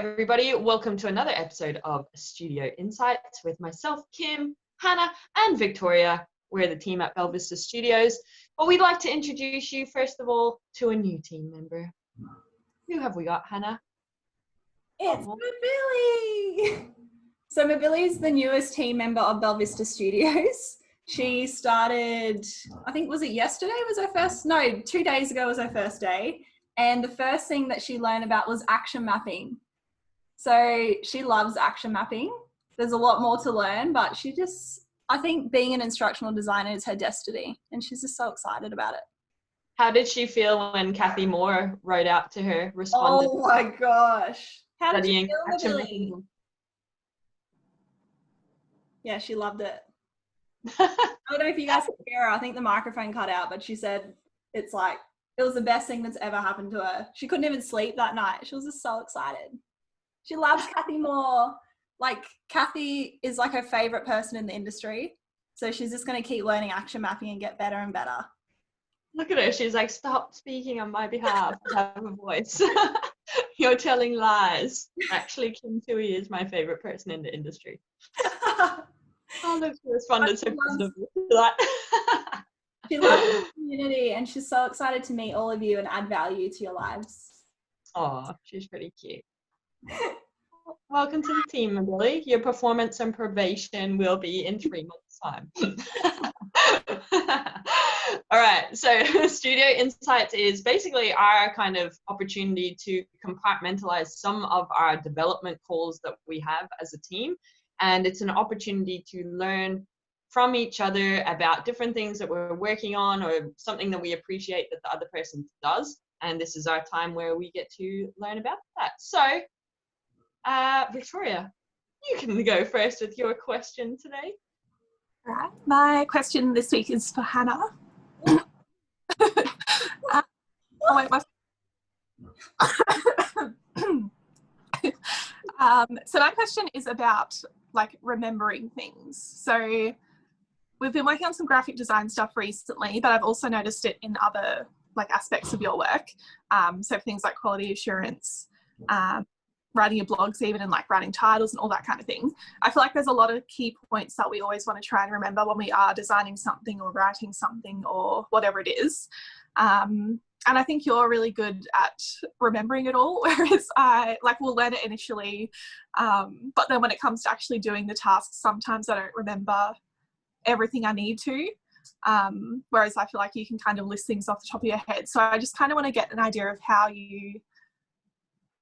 everybody. Welcome to another episode of Studio Insights with myself, Kim, Hannah, and Victoria. We're the team at Belvista Studios. But we'd like to introduce you, first of all, to a new team member. Who have we got, Hannah? It's Mabili! So Mabili is the newest team member of Belvista Studios. She started, I think, was it yesterday was her first? No, 2 days ago was her first day. And the first thing that she learned about was action mapping. So she loves action mapping. There's a lot more to learn, but I think being an instructional designer is her destiny. And she's just so excited about it. How did she feel when Kathy Moore wrote out to her, responded? Oh my gosh. How did you feel, Mabili? Yeah, she loved it. I don't know if you guys can hear her. I think the microphone cut out, but she said it was the best thing that's ever happened to her. She couldn't even sleep that night. She was just so excited. She loves Kathy Moore. Like, Kathy is like her favorite person in the industry. So she's just going to keep learning action mapping and get better and better. Look at her. She's like, stop speaking on my behalf. I have a voice. You're telling lies. Actually, Kim Tui is my favorite person in the industry. Oh, look, she responded so positively to that. She loves the community and she's so excited to meet all of you and add value to your lives. Oh, she's pretty cute. Welcome to the team, Mabili. Your performance and probation will be in 3 months' time. All right, so Studio Insights is basically our kind of opportunity to compartmentalize some of our development calls that we have as a team. And it's an opportunity to learn from each other about different things that we're working on or something that we appreciate that the other person does. And this is our time where we get to learn about that. So, Victoria, you can go first with your question today. All right. My question this week is for Hannah. So my question is about like remembering things. So we've been working on some graphic design stuff recently, but I've also noticed it in other like aspects of your work. So things like quality assurance, writing your blogs even, and like writing titles and all that kind of thing. I feel like there's a lot of key points that we always want to try and remember when we are designing something or writing something or whatever it is. And I think you're really good at remembering it all, whereas I will learn it initially. But then when it comes to actually doing the tasks, sometimes I don't remember everything I need to. Whereas I feel like you can kind of list things off the top of your head. So I just kind of want to get an idea of how you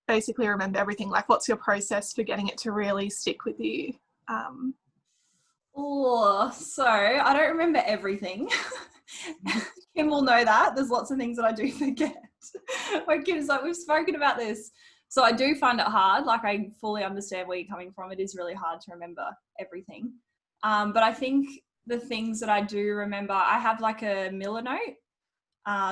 basically remember everything. Like, what's your process for getting it to really stick with you? So I don't remember everything. Kim will know that. There's lots of things that I do forget. When Kim's like, we've spoken about this. So I do find it hard. Like, I fully understand where you're coming from. It is really hard to remember everything. But I think the things that I do remember, I have like a Millernote.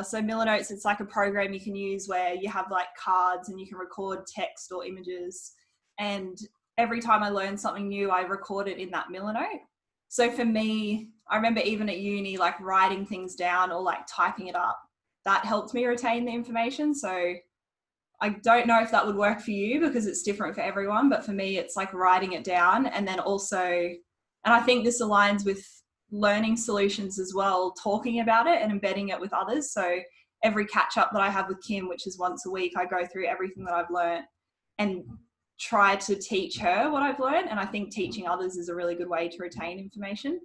So Millernotes, it's like a program you can use where you have like cards and you can record text or images. And every time I learn something new, I record it in that Millernote. So for me, I remember even at uni, like writing things down or like typing it up, that helped me retain the information. So I don't know if that would work for you because it's different for everyone, but for me, it's like writing it down. And then also, and I think this aligns with learning solutions as well, talking about it and embedding it with others. So every catch up that I have with Kim, which is once a week, I go through everything that I've learned and try to teach her what I've learned. And I think teaching others is a really good way to retain information.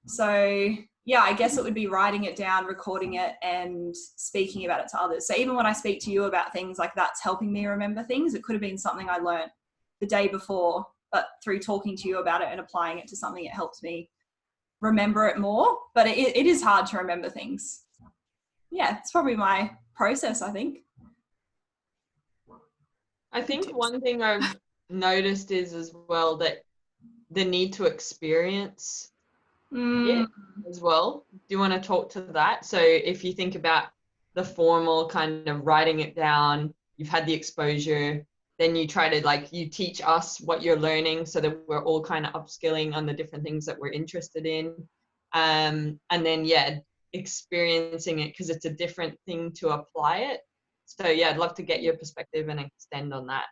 So yeah, I guess it would be writing it down, recording it and speaking about it to others. So even when I speak to you about things, like that's helping me remember things. It could have been something I learned the day before, but through talking to you about it and applying it to something, it helps me remember it more. But it is hard to remember things. Yeah, it's probably my process, I think. I think one thing I've noticed is as well that the need to experience it as well. Do you want to talk to that? So if you think about the formal kind of writing it down, you've had the exposure, then you try to you teach us what you're learning so that we're all kind of upskilling on the different things that we're interested in. And then, experiencing it because it's a different thing to apply it. So yeah, I'd love to get your perspective and extend on that.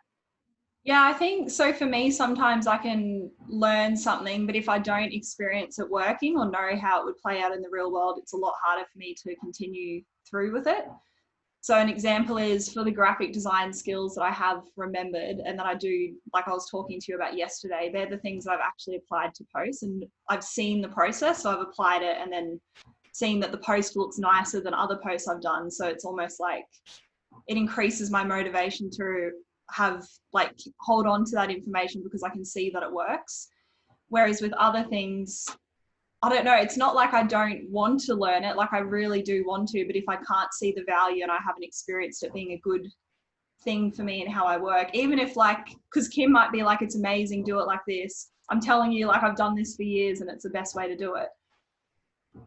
Yeah, I think so. For me, sometimes I can learn something, but if I don't experience it working or know how it would play out in the real world, it's a lot harder for me to continue through with it. So an example is for the graphic design skills that I have remembered and that I do, like I was talking to you about yesterday, they're the things that I've actually applied to posts, and I've seen the process. So I've applied it and then seen that the post looks nicer than other posts I've done. So it's almost like it increases my motivation to have, like, hold on to that information because I can see that it works. Whereas with other things, I don't know, it's not like I don't want to learn it, like I really do want to, but if I can't see the value and I haven't experienced it being a good thing for me and how I work, even if, like, because Kim might be like, it's amazing, do it like this. I'm telling you, like, I've done this for years and it's the best way to do it.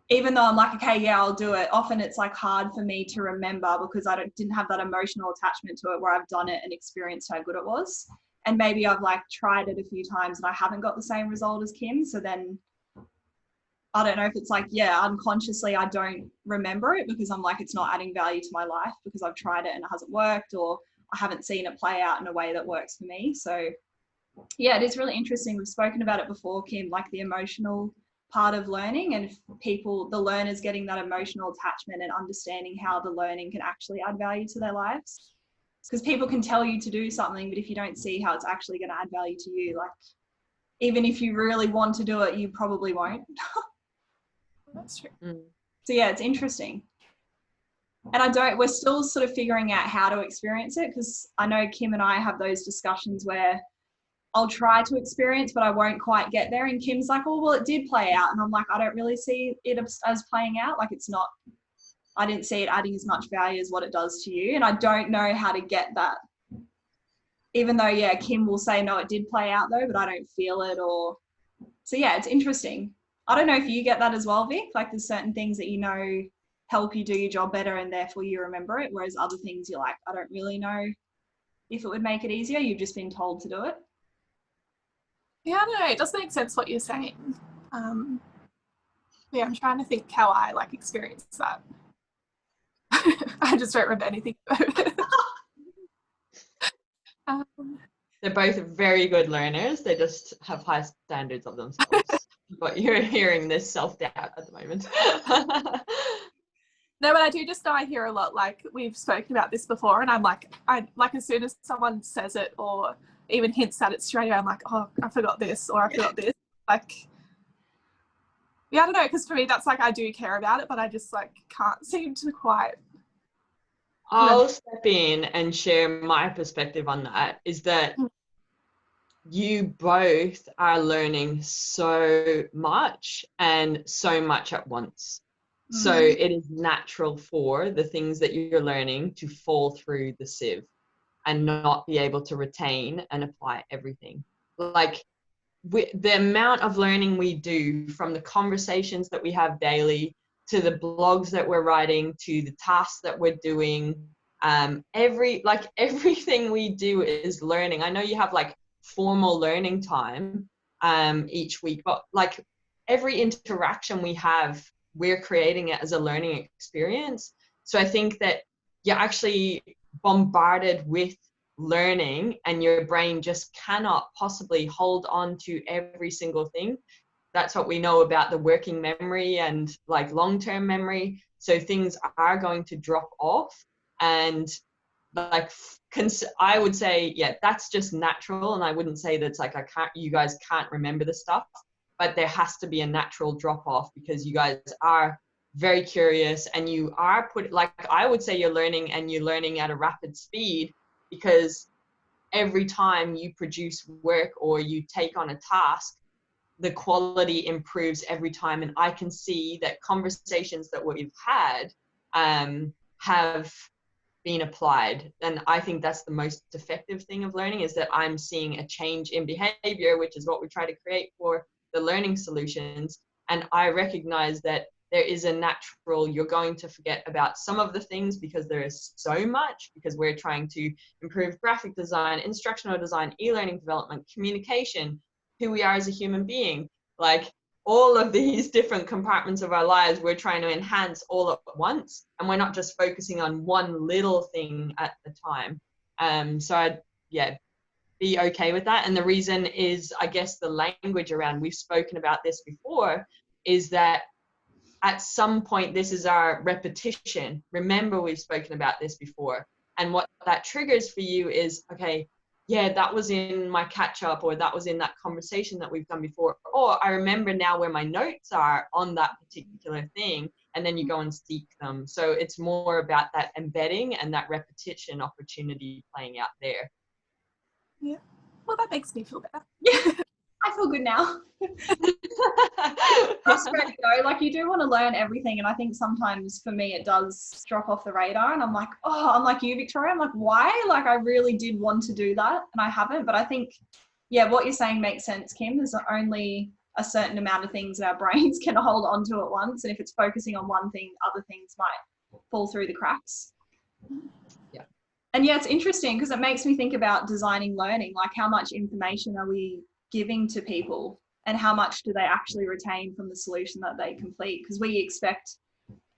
Even though I'm like, okay, yeah, I'll do it. Often it's like hard for me to remember because I didn't have that emotional attachment to it where I've done it and experienced how good it was. And maybe I've like tried it a few times and I haven't got the same result as Kim. So then I don't know if it's like, yeah, unconsciously I don't remember it because I'm like, it's not adding value to my life because I've tried it and it hasn't worked, or I haven't seen it play out in a way that works for me. So yeah, it is really interesting. We've spoken about it before, Kim, like the emotional part of learning, and if people, the learners, getting that emotional attachment and understanding how the learning can actually add value to their lives. Because people can tell you to do something, but if you don't see how it's actually going to add value to you, like, even if you really want to do it, you probably won't. That's true. So yeah, it's interesting. And we're still sort of figuring out how to experience it, because I know Kim and I have those discussions where I'll try to experience, but I won't quite get there. And Kim's like, oh, well, it did play out. And I'm like, I don't really see it as playing out. Like, it's not, I didn't see it adding as much value as what it does to you. And I don't know how to get that. Even though, yeah, Kim will say, no, it did play out though, but I don't feel it. Or, so yeah, it's interesting. I don't know if you get that as well, Vic. Like, there's certain things that you know help you do your job better and therefore you remember it. Whereas other things you're like, I don't really know if it would make it easier. You've just been told to do it. Yeah, I don't know. It does make sense what you're saying. Yeah, I'm trying to think how I like experience that. I just don't remember anything about it. They're both very good learners. They just have high standards of themselves. But you're hearing this self-doubt at the moment. No, but I do just know I hear a lot, like, we've spoken about this before, and I'm like, as soon as someone says it or even hints at it straight away, I'm like, oh, I forgot this, or I forgot this. Like, yeah, I don't know, because for me, that's like, I do care about it, but I just like can't seem to quite. I'll step in and share my perspective on that, is that you both are learning so much and so much at once. So it is natural for the things that you're learning to fall through the sieve and not be able to retain and apply everything. Like, the amount of learning we do, from the conversations that we have daily to the blogs that we're writing to the tasks that we're doing, everything we do is learning. I know you have like formal learning time each week, but like every interaction we have, we're creating it as a learning experience. So I think that you're actually bombarded with learning and your brain just cannot possibly hold on to every single thing. That's what we know about the working memory and like long-term memory. So things are going to drop off, and like I would say, yeah, that's just natural. And I wouldn't say that's like you guys can't remember the stuff, but there has to be a natural drop off because you guys are very curious and you are like, I would say you're learning, and you're learning at a rapid speed, because every time you produce work or you take on a task, the quality improves every time. And I can see that conversations that we've had have been applied. And I think that's the most effective thing of learning, is that I'm seeing a change in behavior, which is what we try to create for the learning solutions. And I recognize that there is a natural, you're going to forget about some of the things because there is so much, because we're trying to improve graphic design, instructional design, e-learning development, communication, who we are as a human being. Like, all of these different compartments of our lives, we're trying to enhance all at once, and we're not just focusing on one little thing at a time. So be okay with that. And the reason is, I guess, the language around, we've spoken about this before, is that at some point, this is our repetition. Remember, we've spoken about this before. And what that triggers for you is, okay, yeah, that was in my catch up, or that was in that conversation that we've done before. Or I remember now where my notes are on that particular thing. And then you go and seek them. So it's more about that embedding and that repetition opportunity playing out there. Yeah. Well, that makes me feel better. I feel good now. Frustrating though, like you do want to learn everything, and I think sometimes for me it does drop off the radar, and I'm like, oh, I'm like you, Victoria, I'm like, why? Like I really did want to do that and I haven't. But I think, yeah, what you're saying makes sense, Kim. There's only a certain amount of things our brains can hold on to at once, and if it's focusing on one thing, other things might fall through the cracks. Yeah. And yeah, it's interesting because it makes me think about designing learning, like how much information are we giving to people and how much do they actually retain from the solution that they complete? Because we expect,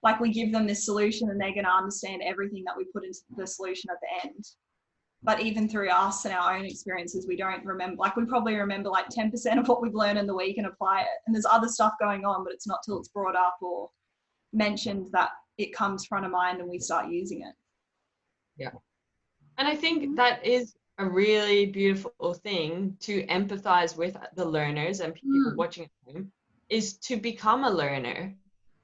like we give them this solution and they're going to understand everything that we put into the solution at the end. But even through us and our own experiences, we don't remember, like we probably remember like 10% of what we've learned in the week and apply it. And there's other stuff going on, but it's not till it's brought up or mentioned that it comes front of mind and we start using it. Yeah. And I think that is a really beautiful thing to empathize with the learners and people watching at home, is to become a learner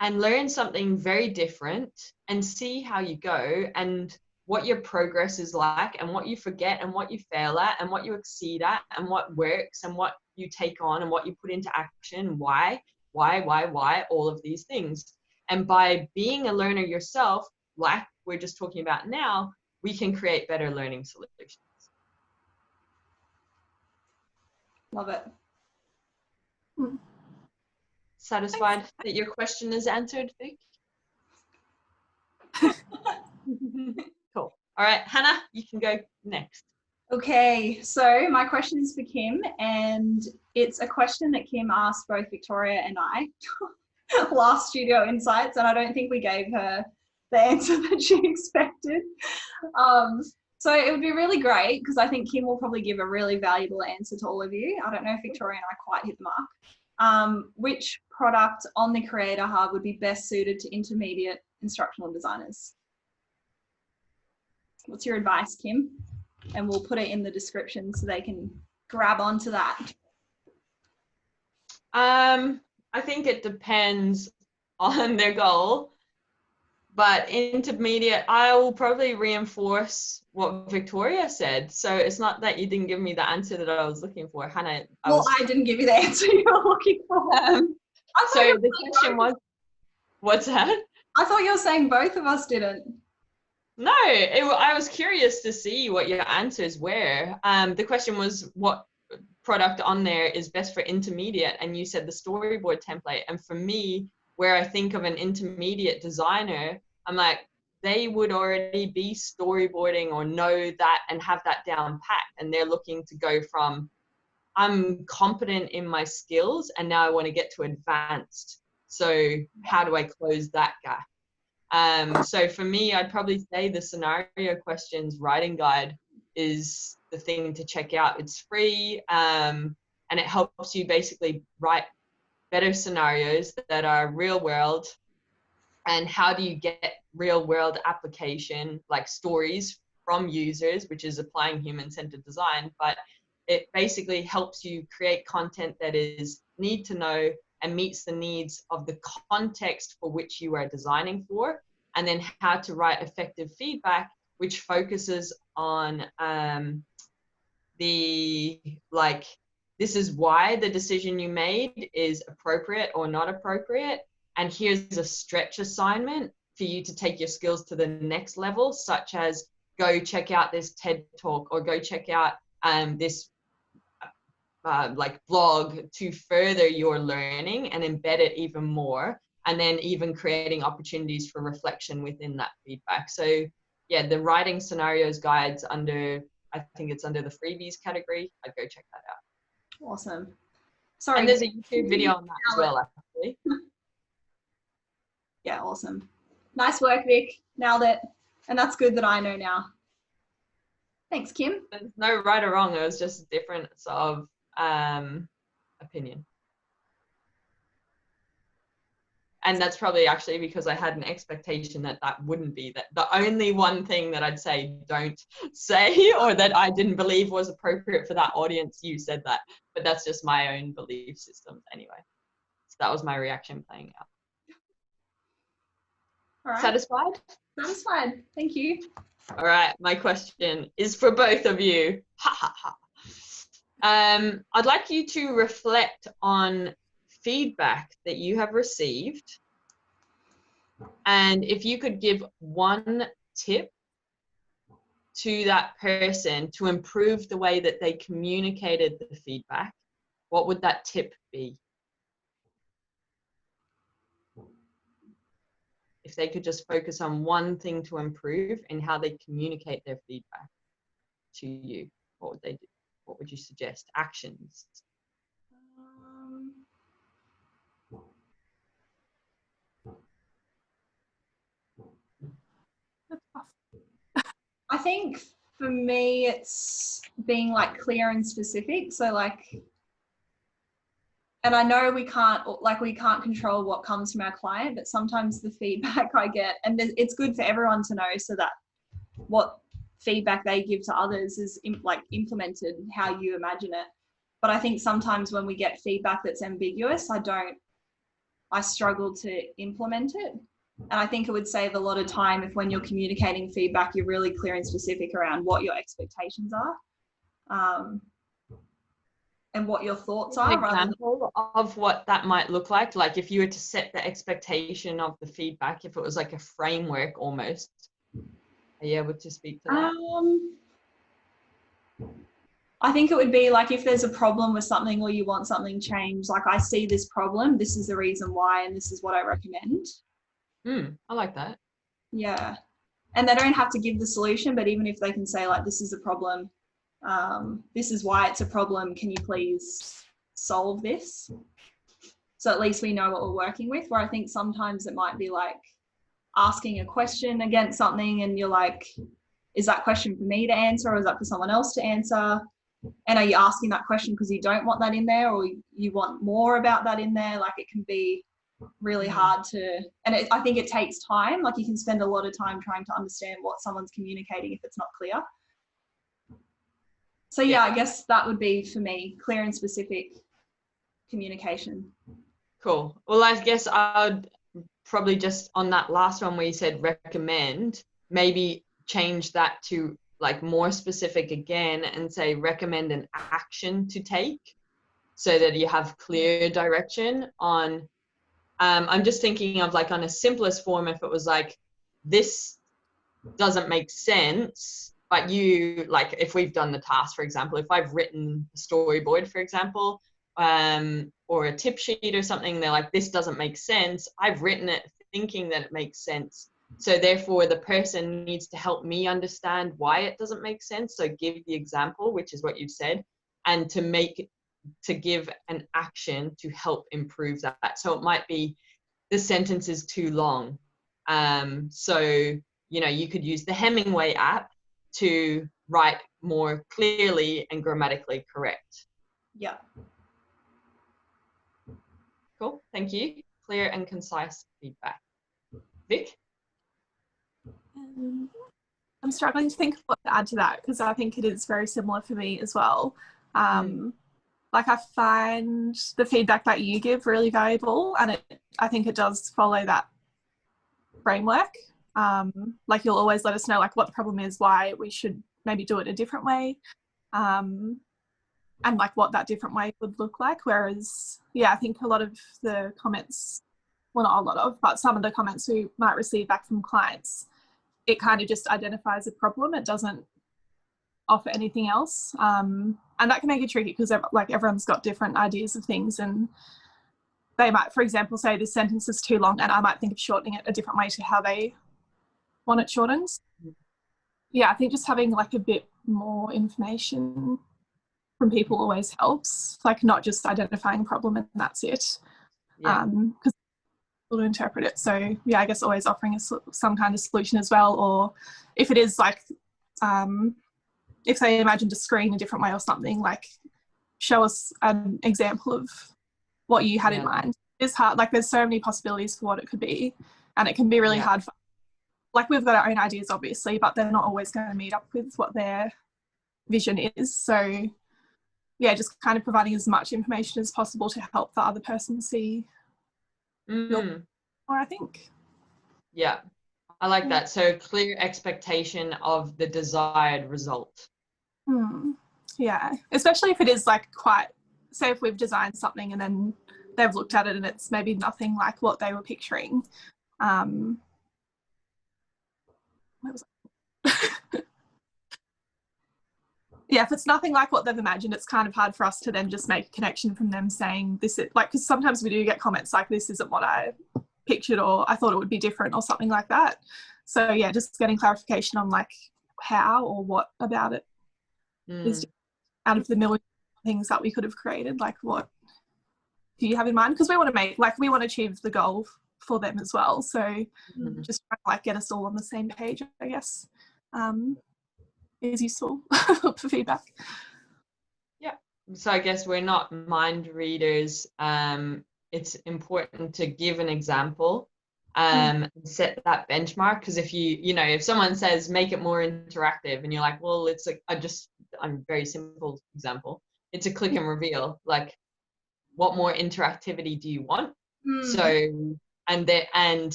and learn something very different and see how you go and what your progress is like and what you forget and what you fail at and what you exceed at and what works and what you take on and what you put into action, why, all of these things. And by being a learner yourself, like we're just talking about now, we can create better learning solutions. Love it. Satisfied that your question is answered, Vic? Cool. All right, Hannah, you can go next. Okay, so my question is for Kim, and it's a question that Kim asked both Victoria and I last Studio Insights, and I don't think we gave her the answer that she expected. So it would be really great because I think Kim will probably give a really valuable answer to all of you. I don't know if Victoria and I quite hit the mark. Which product on the Creator Hub would be best suited to intermediate instructional designers? What's your advice, Kim? And we'll put it in the description so they can grab onto that. I think it depends on their goal, but intermediate, I will probably reinforce what Victoria said. So it's not that you didn't give me the answer that I was looking for, Hannah. I didn't give you the answer you were looking for. So the question was, what's that? I thought you were saying both of us didn't. No, I was curious to see what your answers were. The question was, what product on there is best for intermediate? And you said the storyboard template. And for me, where I think of an intermediate designer, I'm like, they would already be storyboarding or know that and have that down packed. And they're looking to go from, I'm competent in my skills and now I want to get to advanced. So how do I close that gap? So for me, I'd probably say the scenario questions writing guide is the thing to check out. It's free, and it helps you basically write better scenarios that are real world. And how do you get real world application, like stories from users, which is applying human-centered design, but it basically helps you create content that is need to know and meets the needs of the context for which you are designing for, and then how to write effective feedback, which focuses on this is why the decision you made is appropriate or not appropriate, and here's a stretch assignment for you to take your skills to the next level, such as go check out this TED Talk or go check out this blog to further your learning and embed it even more, and then even creating opportunities for reflection within that feedback. So yeah, the writing scenarios guides under, I think it's under the freebies category. I'd go check that out. Awesome. Sorry. And there's a YouTube video on that as well, actually. Yeah, awesome. Nice work, Vic. Nailed it. And that's good that I know now. Thanks, Kim. There's no right or wrong. It was just a difference of opinion. And that's probably actually because I had an expectation that that wouldn't be that. The only one thing that I'd say don't say, or that I didn't believe was appropriate for that audience, you said that. But that's just my own belief systems anyway. So that was my reaction playing out. All right. Satisfied? Satisfied. Thank you. All right. My question is for both of you. Ha ha ha. I'd like you to reflect on feedback that you have received, and if you could give one tip to that person to improve the way that they communicated the feedback, what would that tip be? If they could just focus on one thing to improve in how they communicate their feedback to you, what would they do? What would you suggest? Actions. I think for me, it's being like clear and specific. So like, and I know we can't control what comes from our client, but sometimes the feedback I get, and it's good for everyone to know so that what feedback they give to others is implemented how you imagine it. But I think sometimes when we get feedback that's ambiguous, I struggle to implement it. And I think it would save a lot of time if when you're communicating feedback, you're really clear and specific around what your expectations are. And what your thoughts are. An example of what that might look like if you were to set the expectation of the feedback, if it was like a framework almost. Are you able to speak to that? I think it would be like if there's a problem with something or you want something changed, like I see this problem, this is the reason why, and this is what I recommend. I like that. Yeah. And they don't have to give the solution, but even if they can say like, this is a problem, this is why it's a problem, can you please solve this? So at least we know what we're working with, where I think sometimes it might be like asking a question against something and you're like, is that question for me to answer or is that for someone else to answer? And are you asking that question because you don't want that in there or you want more about that in there? Like it can be really hard to, and I think it takes time. Like you can spend a lot of time trying to understand what someone's communicating if it's not clear. So yeah, I guess that would be for me, clear and specific communication. Cool. Well, I guess I would probably just on that last one where you said recommend, maybe change that to like more specific again and say recommend an action to take so that you have clear direction on. I'm just thinking of like on a simplest form, if it was like, this doesn't make sense, but you like, if we've done the task, for example, if I've written a storyboard, for example, or a tip sheet or something, they're like, this doesn't make sense. I've written it thinking that it makes sense. So therefore the person needs to help me understand why it doesn't make sense. So give the example, which is what you've said, and to give an action to help improve that. So it might be the sentence is too long. So, you know, you could use the Hemingway app to write more clearly and grammatically correct. Yeah. Cool, thank you. Clear and concise feedback. Vic? I'm struggling to think of what to add to that because I think it is very similar for me as well. Like I find the feedback that you give really valuable, and I think it does follow that framework. Like you'll always let us know like what the problem is, why we should maybe do it a different way, and like what that different way would look like. Whereas, yeah, I think a lot of the comments, well, not a lot of, but some of the comments we might receive back from clients, it kind of just identifies a problem. It doesn't offer anything else. And that can make it tricky because like everyone's got different ideas of things, and they might, for example, say this sentence is too long and I might think of shortening it a different way to how they want it shortened. Yeah, I think just having like a bit more information from people always helps, like not just identifying a problem and that's it. Because people to interpret it. So yeah, I guess always offering some kind of solution as well, or if it is like if they imagined a screen a different way or something, like show us an example of what you had in mind. It's hard, like there's so many possibilities for what it could be, and it can be really hard for, like we've got our own ideas obviously, but they're not always going to meet up with what their vision is. So yeah, just kind of providing as much information as possible to help the other person see your, or I think. Yeah, I like that. So clear expectation of the desired result. Yeah, especially if it is like quite, say if we've designed something and then they've looked at it and it's maybe nothing like what they were picturing. Where was it? Yeah, if it's nothing like what they've imagined, it's kind of hard for us to then just make a connection from them saying this is like, because sometimes we do get comments like this isn't what I pictured, or I thought it would be different, or something like that. So yeah, just getting clarification on like how or what about it is out of the million things that we could have created. Like, what do you have in mind? Because we want to make, like, we want to achieve the goal for them as well. So just trying to like get us all on the same page, I guess, is useful for feedback. Yeah. So I guess we're not mind readers. It's important to give an example, set that benchmark, because if if someone says make it more interactive and you're like, well, it's like I'm a very simple example, it's a click and reveal, like what more interactivity do you want? So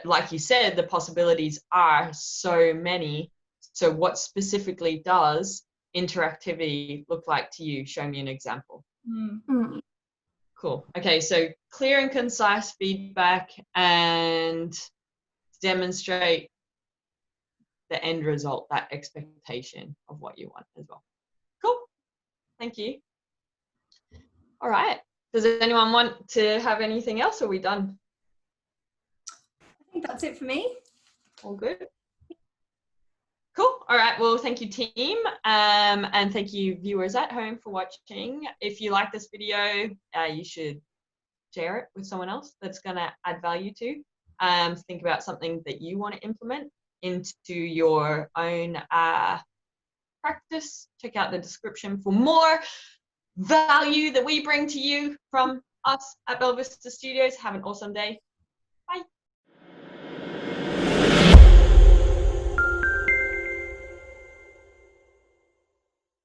like you said, the possibilities are so many. So what specifically does interactivity look like to you? Show me an example. Cool. Okay, so clear and concise feedback and demonstrate the end result, that expectation of what you want as well. Cool. Thank you. All right. Does anyone want to have anything else? Or are we done? I think that's it for me. All good. Cool. All right. Well, thank you, team. And thank you, viewers at home, for watching. If you like this video, you should share it with someone else that's going to add value to. Think about something that you want to implement into your own practice. Check out the description for more value that we bring to you from us at Belvista Studios. Have an awesome day.